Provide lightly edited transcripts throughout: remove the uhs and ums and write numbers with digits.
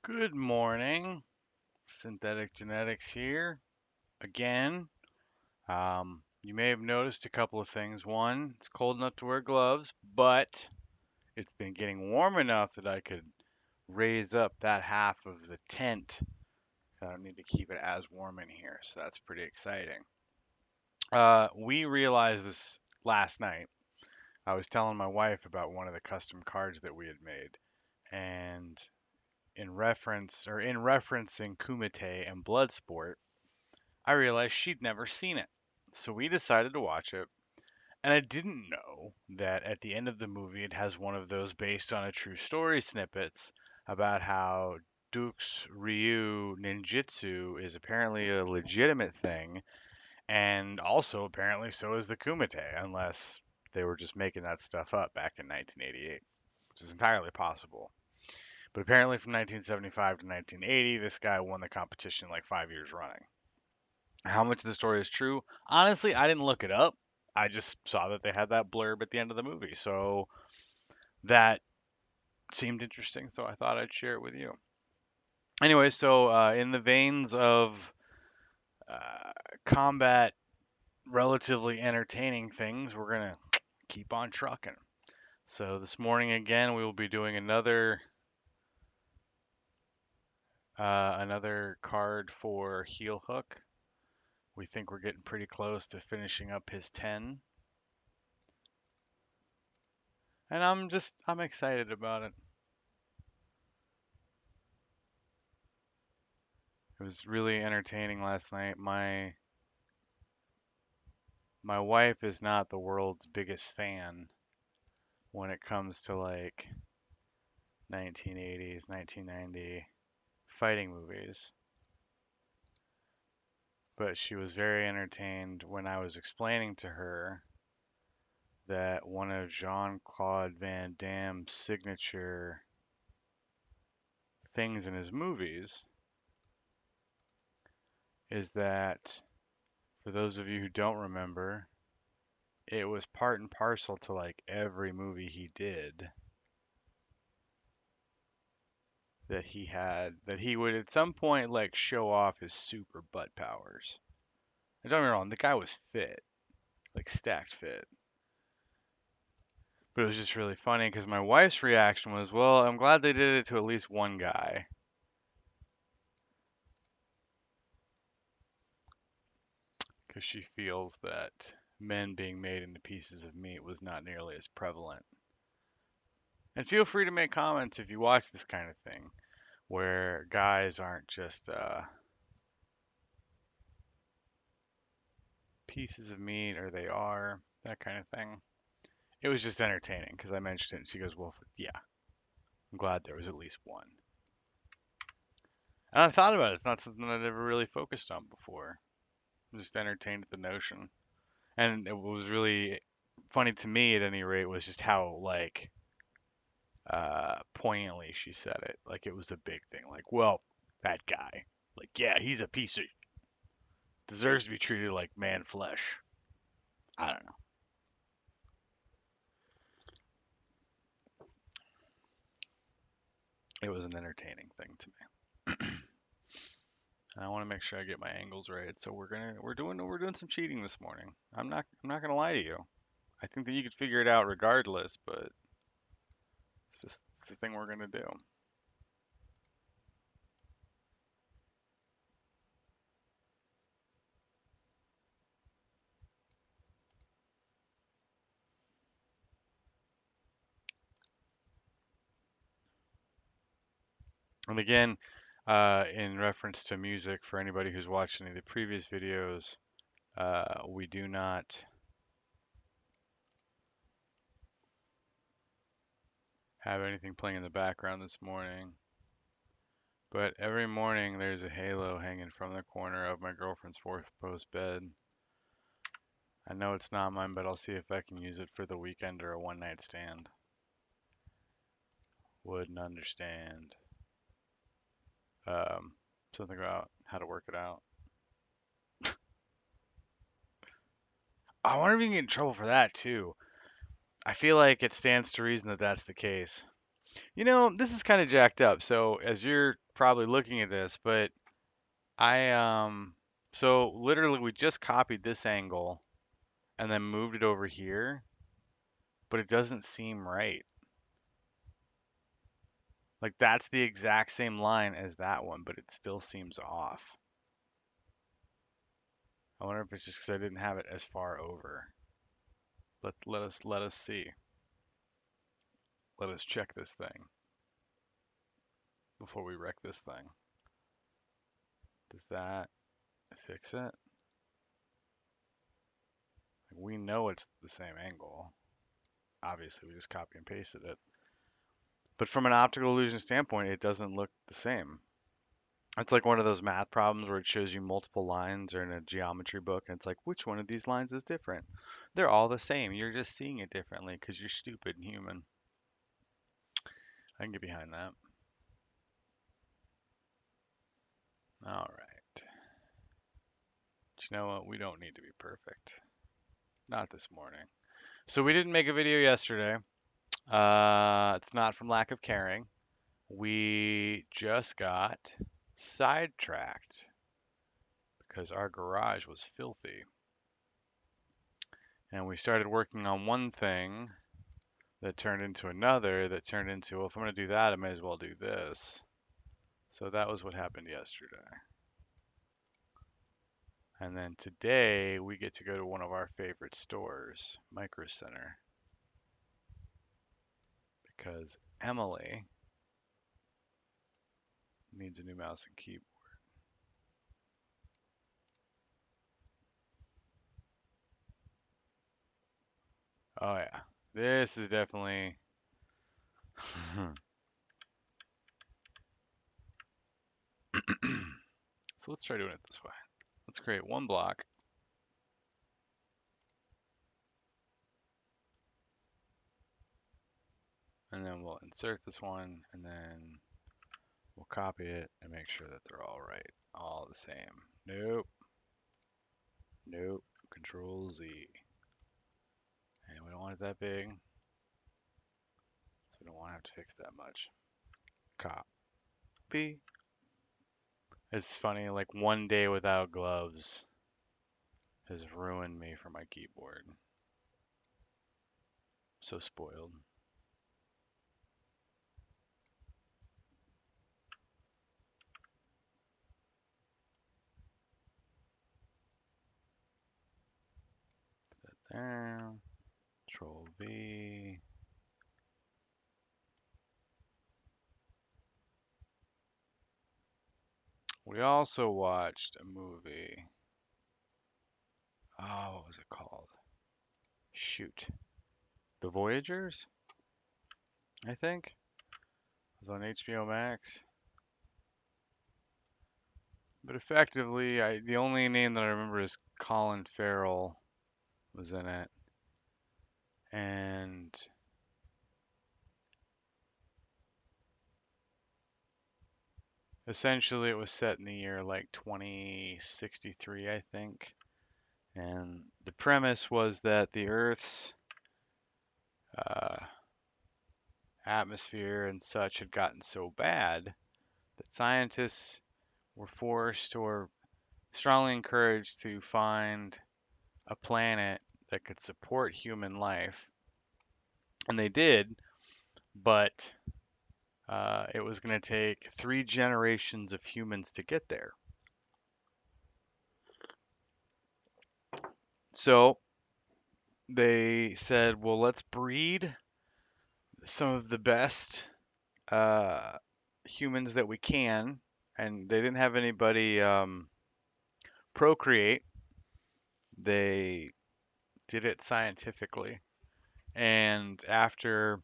Good morning. Synthetic Genetics here again. You may have noticed a couple of things. One, it's cold enough to wear gloves, but it's been getting warm enough that I could raise up that half of the tent. I don't need to keep it as warm in here, so that's pretty exciting. We realized this last night. I was telling my wife about one of the custom cards that we had made, and in referencing Kumite and Bloodsport, I realized she'd never seen it. So we decided to watch it. And I didn't know that at the end of the movie, it has one of those based on a true story snippets about how Duke's Ryu ninjutsu is apparently a legitimate thing. And also, apparently, so is the Kumite, unless they were just making that stuff up back in 1988, which is entirely possible. But apparently, from 1975 to 1980, this guy won the competition like 5 years running. How much of the story is true? Honestly, I didn't look it up. I just saw that they had that blurb at the end of the movie. So that seemed interesting. So I thought I'd share it with you. Anyway, so in the veins of uh, combat, relatively entertaining things, we're going to keep on trucking. So this morning, again, we will be doing another card for Heelhook. We think we're getting pretty close to finishing up his 10. And I'm excited about it. It was really entertaining last night. My wife is not the world's biggest fan when it comes to like 1980s, 1990 fighting movies, but she was very entertained when I was explaining to her that one of Jean-Claude Van Damme's signature things in his movies is that, for those of you who don't remember, it was part and parcel to like every movie he did that he would at some point like show off his super butt powers. And don't get me wrong, the guy was fit, like stacked fit. But it was just really funny because my wife's reaction was, well, I'm glad they did it to at least one guy. Because she feels that men being made into pieces of meat was not nearly as prevalent. And feel free to make comments if you watch this kind of thing, where guys aren't just pieces of meat or they are, that kind of thing. It was just entertaining because I mentioned it and she goes, well, yeah, I'm glad there was at least one. And I thought about it. It's not something I'd ever really focused on before. I'm just entertained at the notion. And it was really funny to me, at any rate, was just how like poignantly she said it. Like it was a big thing. Like, well, that guy, like, yeah, he's a piece of deserves to be treated like man flesh. I don't know. It was an entertaining thing to me. And I want to make sure I get my angles right. So we're doing some cheating this morning. I'm not gonna lie to you. I think that you could figure it out regardless, but it's the thing we're gonna do. And again, in reference to music, for anybody who's watched any of the previous videos, we do not have anything playing in the background this morning. But every morning there's a halo hanging from the corner of my girlfriend's four-post bed. I know it's not mine, but I'll see if I can use it for the weekend or a one-night stand. Wouldn't understand. Um, Something about how to work it out. I wonder if you can get in trouble for that too. I feel like it stands to reason that that's the case. This is kind of jacked up. So as you're probably looking at this, but I so literally we just copied this angle and then moved it over here, but it doesn't seem right. Like that's the exact same line as that one, but it still seems off. I wonder if it's just because I didn't have it as far over. Let us see. Let us check this thing before we wreck this thing. Does that fix it? We know it's the same angle. Obviously, we just copy and pasted it. But from an optical illusion standpoint, it doesn't look the same. It's like one of those math problems where it shows you multiple lines or in a geometry book, and it's like, which one of these lines is different? They're all the same. You're just seeing it differently because you're stupid and human. I can get behind that. All right. But you know what? We don't need to be perfect. Not this morning. So we didn't make a video yesterday. It's not from lack of caring. We just got sidetracked because our garage was filthy. And we started working on one thing that turned into another that turned into, well, if I'm going to do that, I may as well do this. So that was what happened yesterday. And then today we get to go to one of our favorite stores, Micro Center, because Emily needs a new mouse and keyboard. Oh yeah, this is definitely. So let's try doing it this way. Let's create one block. And then we'll insert this one, and then we'll copy it and make sure that they're all right, all the same. Nope, nope, Control Z. And we don't want it that big, so we don't want to have to fix that much. Copy. It's funny, like one day without gloves has ruined me for my keyboard. So spoiled. There. Control V. We also watched a movie. Oh, what was it called? Shoot. The Voyagers, I think. It was on HBO Max. But effectively, the only name that I remember is Colin Farrell was in it. And essentially it was set in the year like 2063, I think. And the premise was that the Earth's uh, atmosphere and such had gotten so bad that scientists were forced or strongly encouraged to find a planet that could support human life. And they did, but it was going to take 3 generations of humans to get there. So they said, well, let's breed some of the best uh, humans that we can. And they didn't have anybody procreate. They did it scientifically. And uh, after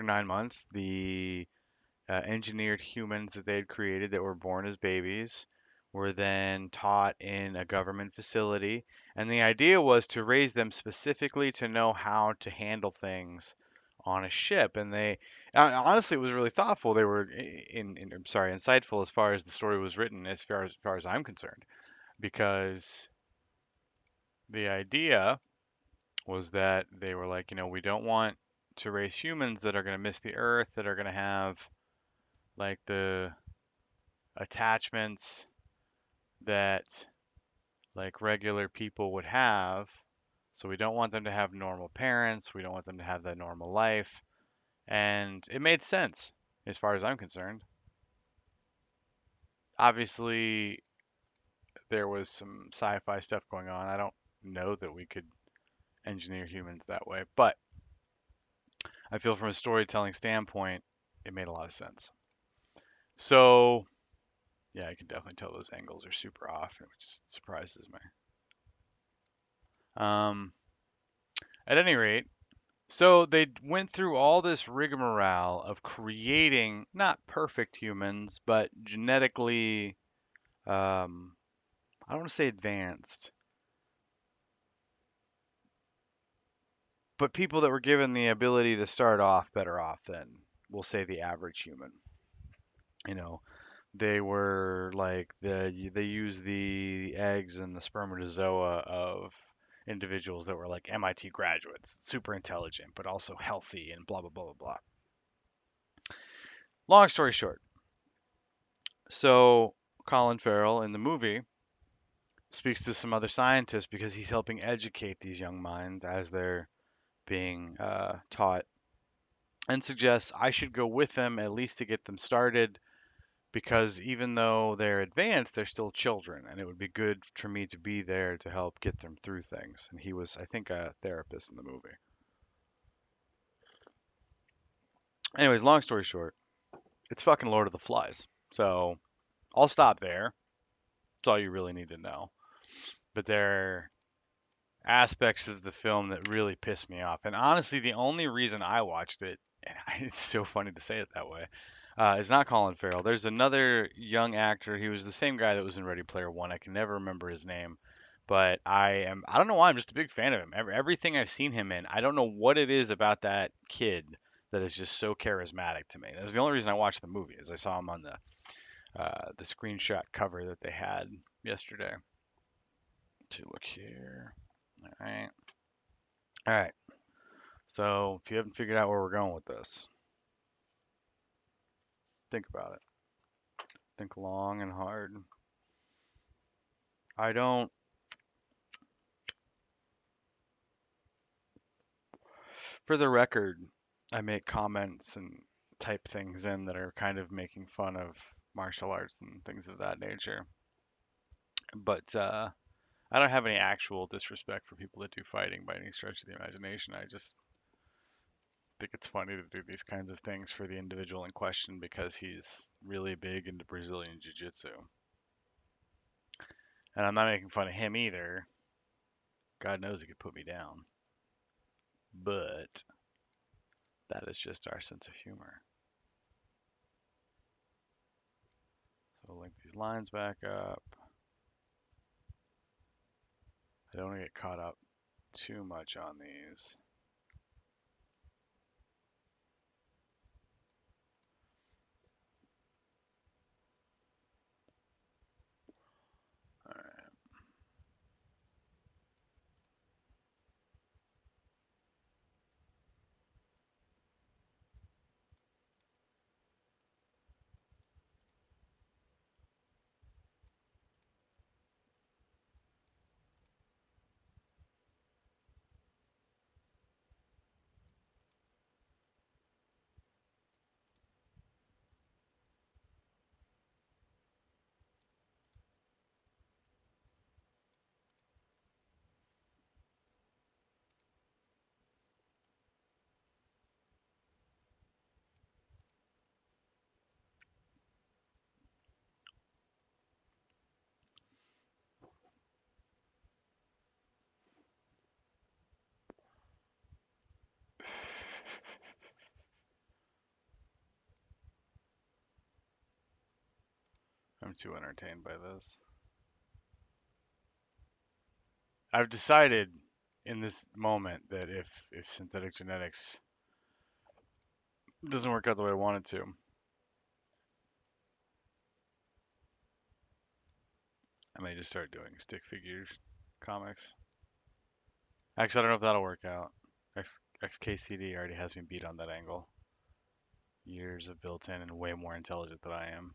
9 months, the engineered humans that they had created that were born as babies were then taught in a government facility. And the idea was to raise them specifically to know how to handle things on a ship. And they honestly, it was really thoughtful. They were I'm sorry, insightful as far as the story was written, as far as I'm concerned, because the idea was that they were like, we don't want to raise humans that are going to miss the earth, that are going to have like the attachments that like regular people would have. So we don't want them to have normal parents. We don't want them to have that normal life. And it made sense as far as I'm concerned. Obviously, there was some sci-fi stuff going on. I don't know that we could engineer humans that way, but I feel from a storytelling standpoint, it made a lot of sense. So, yeah, I can definitely tell those angles are super off, which surprises me. Um, at any rate, so they went through all this rigmarole of creating not perfect humans, but genetically, I don't want to say advanced, but people that were given the ability to start off better off than, we'll say, the average human. You know, they were like they use the eggs and the spermatozoa of individuals that were like MIT graduates, super intelligent, but also healthy and blah blah blah blah blah. Long story short, so Colin Farrell in the movie speaks to some other scientists because he's helping educate these young minds as they're being taught, and suggests I should go with them at least to get them started because even though they're advanced, they're still children, and it would be good for me to be there to help get them through things. And he was, I think, a therapist in the movie. Anyways, long story short, it's fucking Lord of the Flies. So I'll stop there. That's all you really need to know. But there aspects of the film that really pissed me off. And honestly, the only reason I watched it, and it's so funny to say it that way, is not Colin Farrell. There's another young actor. He was the same guy that was in Ready Player One. I can never remember his name, but I don't know why. I'm just a big fan of him. Everything I've seen him in, I don't know what it is about that kid that is just so charismatic to me. That's the only reason I watched the movie, is I saw him on the screenshot cover that they had yesterday. To look here. All right. All right. So if you haven't figured out where we're going with this, think about it. Think long and hard. I don't, for the record, I make comments and type things in that are kind of making fun of martial arts and things of that nature. But I don't have any actual disrespect for people that do fighting by any stretch of the imagination. I just think it's funny to do these kinds of things for the individual in question because he's really big into Brazilian Jiu Jitsu. And I'm not making fun of him either. God knows he could put me down. But that is just our sense of humor. So link these lines back up. I don't want to get caught up too much on these. All right. I'm too entertained by this. I've decided in this moment that if synthetic genetics doesn't work out the way I want it to, I may just start doing stick figures comics. Actually, I don't know if that'll work out. XKCD already has me beat on that angle. Years of built-in and way more intelligent than I am.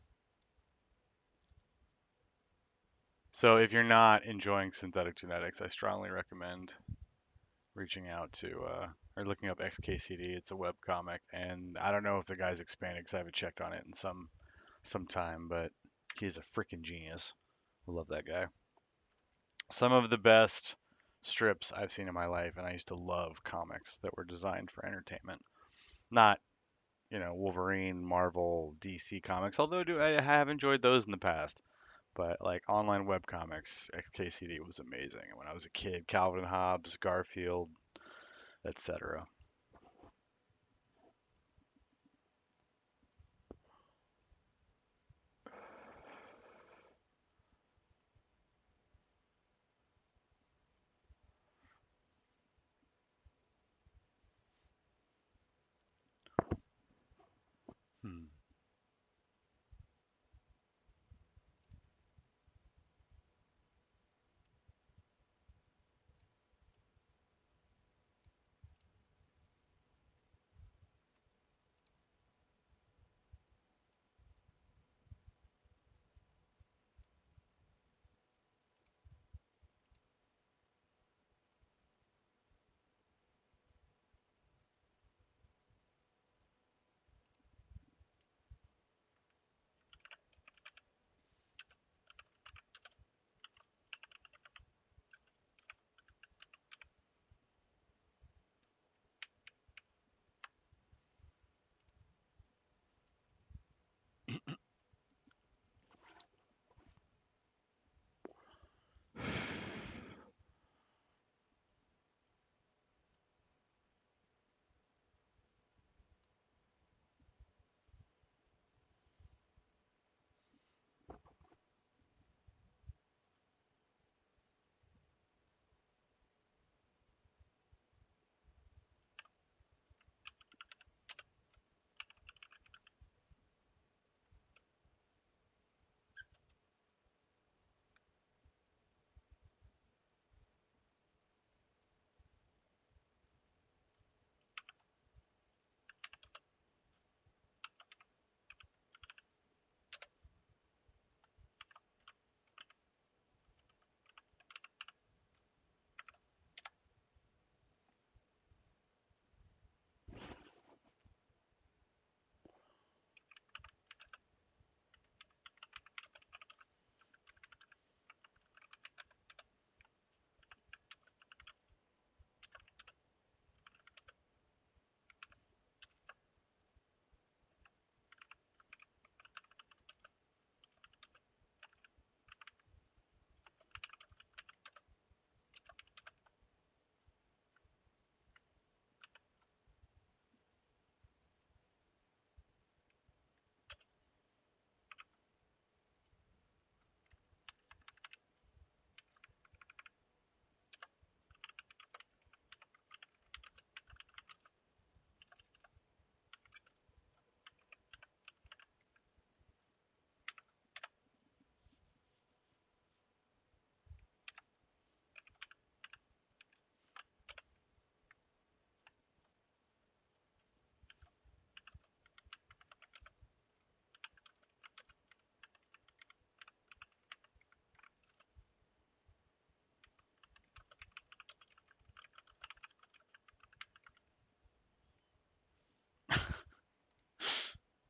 So if you're not enjoying synthetic genetics, I strongly recommend reaching out to or looking up XKCD. It's a web comic, and I don't know if the guy's expanded because I haven't checked on it in some time, but he's a freaking genius. I love that guy. Some of the best strips I've seen in my life, and I used to love comics that were designed for entertainment, not Wolverine, Marvel, DC comics. Although I have enjoyed those in the past, but like online web comics, XKCD was amazing. When I was a kid, Calvin and Hobbes, Garfield, etc. Hmm.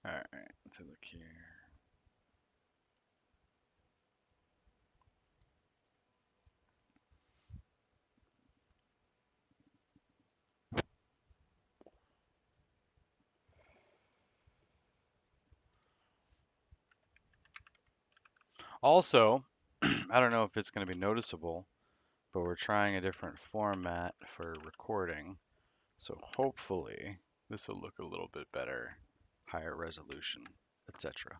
All right, let's look here. Also, I don't know if it's going to be noticeable, but we're trying a different format for recording. So hopefully this will look a little bit better, higher resolution, etc.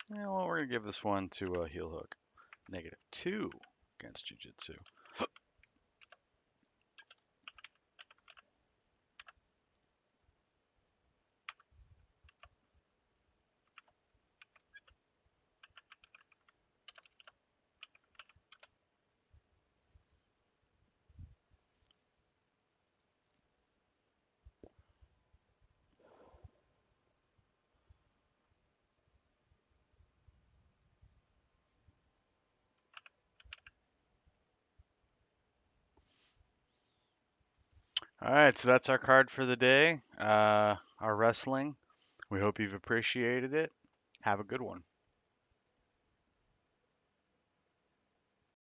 Yeah, well, we're gonna give this one to heel hook. -2 against jiu-jitsu. All right, so that's our card for the day. Our wrestling. We hope you've appreciated it. Have a good one.